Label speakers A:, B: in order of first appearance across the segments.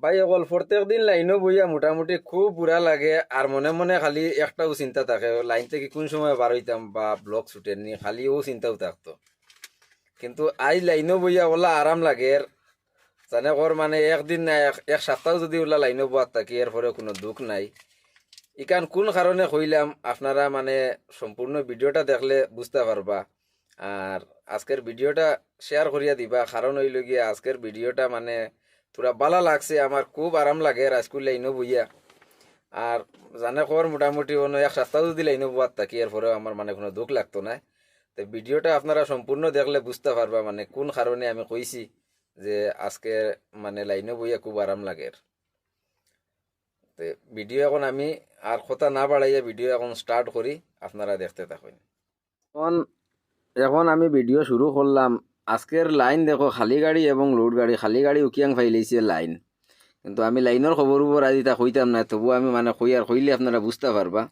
A: ভাই অকল প্রত্যেক দিন লাইনও বইয়া মোটামুটি খুব বুড়া লাগে আর মনে মনে খালি একটাও চিন্তা থাকে লাইন থেকে কোন সময় বার হইতাম বা ব্লক ছুটের নি খালি ও চিন্তাও থাকতো। কিন্তু আজ লাইনও বইয়া ওলা আরাম লাগে জানে কর মানে একদিন না এক সপ্তাহ যদি ওলা লাইনও বোয়াত থাকি এরপরে কোনো দুঃখ নাই। ইকান কোন কারণে কইলাম আপনারা মানে সম্পূর্ণ ভিডিওটা দেখলে বুঝতে পারবা। আর আজকের ভিডিওটা শেয়ার করিয়া দিবা, কারণ হইল গিয়া আজকের ভিডিওটা মানে পুরা ভালো লাগছে, আমার খুব আরাম লাগে রাজকুল লাইনও বইয়া। আর জানে খবর মোটামুটি অন্য এক সপ্তাহ যদি লাইনও বোয়াত থাকি এরপরেও আমার মানে কোনো দুঃখ লাগতো না। তো ভিডিওটা আপনারা সম্পূর্ণ দেখলে বুঝতে পারবা মানে কোন কারণে আমি কইছি যে আজকে মানে লাইনও বইয়া খুব আরাম লাগে। তো ভিডিও এখন আমি আর কথা না বাড়াইয়া ভিডিও এখন স্টার্ট করি, আপনারা দেখতে থাকুন। এখন এখন আমি ভিডিও শুরু করলাম। আজকের লাইন দেখো, খালি গাড়ি এবং লোড গাড়ি, খালি গাড়ি উকিয়াং ফাইলাইছে লাইন, কিন্তু আমি লাইনের খবর উপর আজি তা কইতাম না, তবু আমি মানে কই আর কইলে আপনারা বুঝতে পারবা।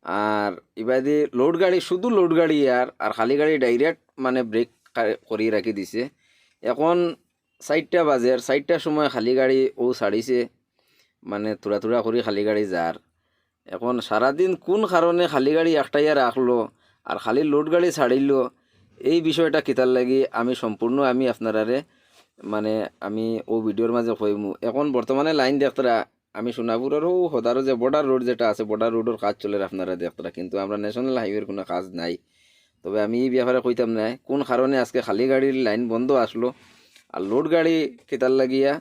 A: আর ইবাদি লোড গাড়ি, শুধু লোড গাড়ি আর খালি গাড়ি ডাইরেক্ট মানে ব্রেক করিয়ে রাখি দিছে। এখন 4টা বাজে, 4টার সময় খালি গাড়ি ও ছাড়িছে, মানে তুরা তুরা করে খালি গাড়ি যার। এখন সারাদিন কোন কারণে খালি গাড়ি একটাইয়া রাখলো আর খালি লোড গাড়ি ছাড়িল, এই বিষয়টা কিতার লাগি আমি সম্পূর্ণ আমি আপনারারে মানে আমি ও ভিডিওর মাঝে কইমু। এখন বর্তমানে লাইন দেখতরা আমি সোনাপুরেরও হদারও যে বর্ডার রোড যেটা আছে, বর্ডার রোডের কাজ চলে আপনারা দেখতরা, কিন্তু আমরা ন্যাশনাল হাইওয়ের কোনো কাজ নাই। তবে আমি এই ব্যাপারে কইতাম না কোন কারণে আজকে খালি গাড়ির লাইন বন্ধ আসলো আর লোড গাড়ি কিতার লাগিয়া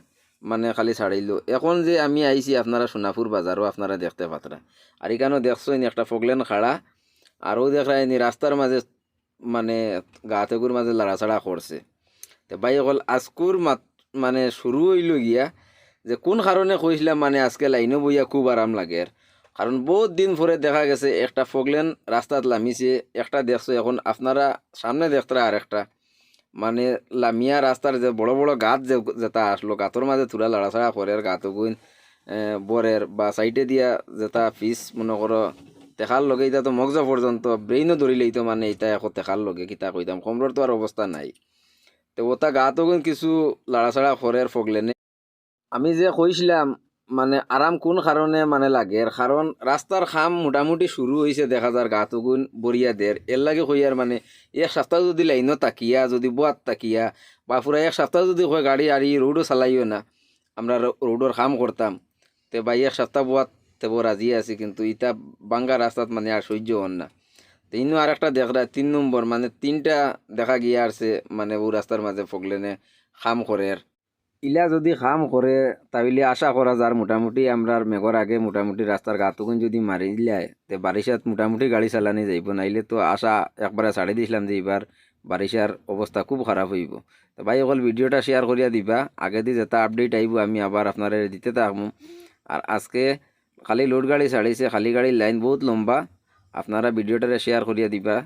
A: মানে খালি ছাড়িল। এখন যে আমি আইছি আপনারা সোনাপুর বাজারও আপনারা দেখতে পাতরা, আর এখানেও দেখছো একটা ফগলেন খাড়া, আরও দেখায়নি রাস্তার মাঝে মানে গাতেগুর মাঝে লড়াছাড়া করছে। তো ভাই অকল আজকুর মানে শুরু হইল গিয়া যে কোন কারণে কইছিলাম মানে আজকে লাইনও বইয়া খুব আরাম লাগে। কারণ বহুত দিন পরে দেখা গেছে একটা ফগলেন রাস্তাত লামিছে, একটা দেখছো এখন আপনারা সামনে দেখতরা আর একটা মানে লামিয়া রাস্তার যে বড় বড় গাছ যেটা আসলো, গাতর মাঝে তুরা লড়াছাড়া করে গাত গুইন বরের বা সাইডে দিয়া যেটা ফিস মনে করো দেখার লগে এটা তো মগজা পর্যন্ত ব্রেইনও ধরিলেই তো মানে এটা এখন দেখার লগে কিতা কইতাম কমরর তো আর অবস্থা নাই। তো ওটা গাতো গুন কিছু লড়াছাড়া করে ফগলেনে। আমি যে কইছিলাম মানে আরাম কোন কারণে মানে লাগে, কারণ রাস্তার খাম মোটামুটি শুরু হয়েছে দেখা যার গাতুগুন বরিয়া দের এর লাগে কইয়ার মানে এক সপ্তাহ যদি লাইনও তাকিয়া যদি বোয়াত তাকিয়া বা পুরা এক সপ্তাহ যদি কয় গাড়ি আর রোডও চালাইও না, আমরা রোডের কাম করতাম, তে বা এক সপ্তাহ বোয়াত তেব রাজি আছি, কিন্তু ইটা বাঙ্গা রাস্তাত মানে আর সহ্য হন না। তো ইনো আর একটা দেখা 3 নম্বর মানে 3টা দেখা গিয়া আসছে মানে ও রাস্তার মাঝে ফগলেনে খাম করে। ইলা যদি কাম করে তাহলে আশা করা যার মোটামুটি আমরা মেঘর আগে মোটামুটি রাস্তার গাতুকুন যদি মারি দিলাই তে বারিশাত মোটামুটি গাড়ি চালানি যাইব, নাইলে তো আশা একবারে ছাড়ি দিছিলাম যে এবার বারিশার অবস্থা খুব খারাপ হইব। তো ভাই অকল ভিডিওটা শেয়ার করিয়া দিবা, আগে দিয়ে যেটা আপডেট আইব আমি আবার আপনারা দিতে থাকবো। আর আজকে খালি লোড গাড়ি ছাড়িছে, খালি গাড়ির লাইন বহুত লম্বা, আপনারা ভিডিওটারে শেয়ার করিয়া দিবা।